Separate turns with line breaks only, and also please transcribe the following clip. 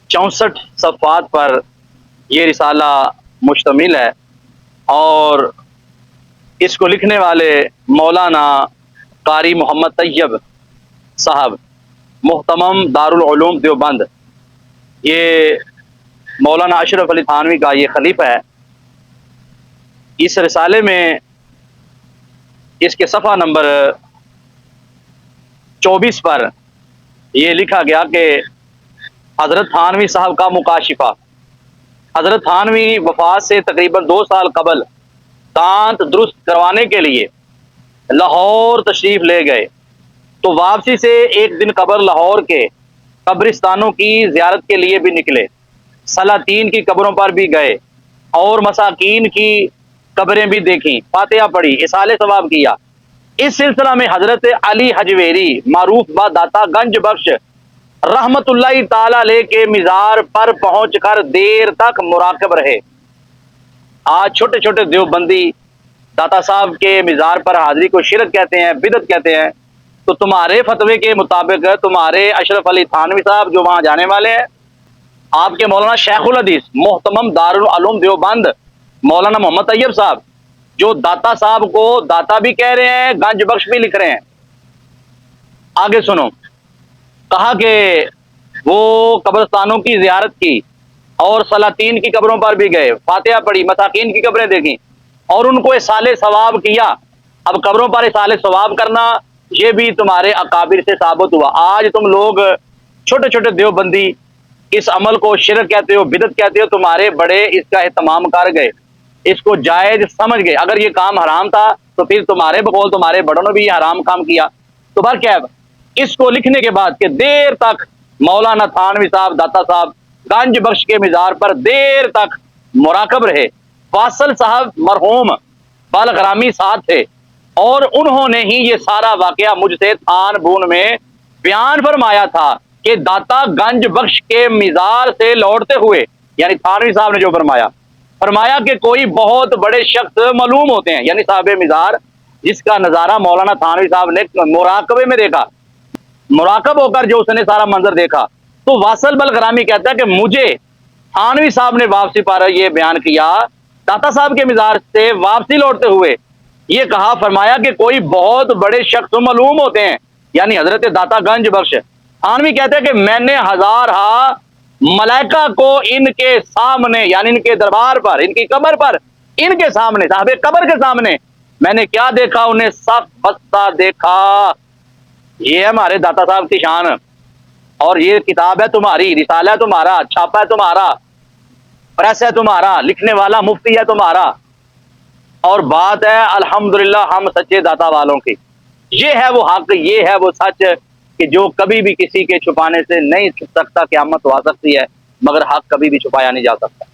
64 صفحات پر یہ رسالہ مشتمل ہے، اور اس کو لکھنے والے مولانا قاری محمد طیب صاحب محتمم دارالعلوم دیوبند، یہ مولانا اشرف علی تھانوی کا یہ خلیفہ ہے۔ اس رسالے میں اس کے صفحہ نمبر 24 پر یہ لکھا گیا کہ حضرت تھانوی صاحب کا مکاشفہ۔ حضرت تھانوی وفات سے تقریباً 2 سال قبل دانت درست کروانے کے لیے لاہور تشریف لے گئے، تو واپسی سے ایک دن قبل لاہور کے قبرستانوں کی زیارت کے لیے بھی نکلے، سلاطین کی قبروں پر بھی گئے اور مساکین کی قبریں بھی دیکھیں، فاتحہ پڑھی، اصالہ ثواب کیا۔ اس سلسلہ میں حضرت علی حجویری معروف با داتا گنج بخش رحمت اللہ تعالی علیہ کے مزار پر پہنچ کر دیر تک مراقب رہے۔ آج چھوٹے چھوٹے دیوبندی داتا صاحب کے مزار پر حاضری کو شرک کہتے ہیں، بدعت کہتے ہیں، تو تمہارے فتوے کے مطابق تمہارے اشرف علی تھانوی صاحب جو وہاں جانے والے ہیں، آپ کے مولانا شیخ الحدیث محتمم دارالعلوم دیوبند مولانا محمد طیب صاحب، جو داتا صاحب کو داتا بھی کہہ رہے ہیں، گنج بخش بھی لکھ رہے ہیں۔ آگے سنو، کہا کہ وہ قبرستانوں کی زیارت کی اور سلاطین کی قبروں پر بھی گئے، فاتحہ پڑھی، مساکین کی قبریں دیکھیں اور ان کو اصالہ ثواب کیا۔ اب قبروں پر اصالہ ثواب کرنا یہ بھی تمہارے اکابر سے ثابت ہوا۔ آج تم لوگ چھوٹے چھوٹے دیوبندی اس عمل کو شرک کہتے ہو، بدعت کہتے ہو، تمہارے بڑے اس کا اہتمام کر گئے، اس کو جائز سمجھ گئے۔ اگر یہ کام حرام تھا تو پھر تمہارے بقول تمہارے بڑوں نے بھی یہ حرام کام کیا۔ تو بہر کیا ہے، اس کو لکھنے کے بعد کہ دیر تک مولانا تھانوی صاحب داتا صاحب گنج بخش کے مزار پر دیر تک مراقب رہے۔ فاصل صاحب مرحوم بالغرامی ساتھ تھے اور انہوں نے ہی یہ سارا واقعہ مجھ سے تھان بون میں بیان فرمایا تھا کہ داتا گنج بخش کے مزار سے لوٹتے ہوئے، یعنی تھانوی صاحب نے جو فرمایا کہ کوئی بہت بڑے شخص معلوم ہوتے ہیں، یعنی صاحب مزار، جس کا نظارہ مولانا تھانوی صاحب نے مراقبے میں دیکھا، مراقب ہو کر جو اس نے سارا منظر دیکھا۔ تو واصل بلغرامی کہتا ہے کہ مجھے تھانوی صاحب نے واپسی پر یہ بیان کیا، داتا صاحب کے مزار سے واپسی لوٹتے ہوئے یہ کہا، فرمایا کہ کوئی بہت بڑے شخص معلوم ہوتے ہیں، یعنی حضرت داتا گنج بخش۔ تھانوی کہتے ہیں کہ میں نے ہزارہا ملائکہ کو ان کے سامنے، یعنی ان کے دربار پر، ان کی قبر پر، ان کے سامنے، صاحب قبر کے سامنے میں نے کیا دیکھا، انہیں صف بستہ دیکھا۔ یہ ہے ہمارے داتا صاحب کی شان، اور یہ کتاب ہے تمہاری، رسالہ ہے تمہارا، چھاپا ہے تمہارا، پریس ہے تمہارا، لکھنے والا مفتی ہے تمہارا، اور بات ہے الحمدللہ ہم سچے داتا والوں کی۔ یہ ہے وہ حق، یہ ہے وہ سچ کہ جو کبھی بھی کسی کے چھپانے سے نہیں سکتا، قیامت ہو سکتی ہے مگر حق کبھی بھی چھپایا نہیں جا سکتا۔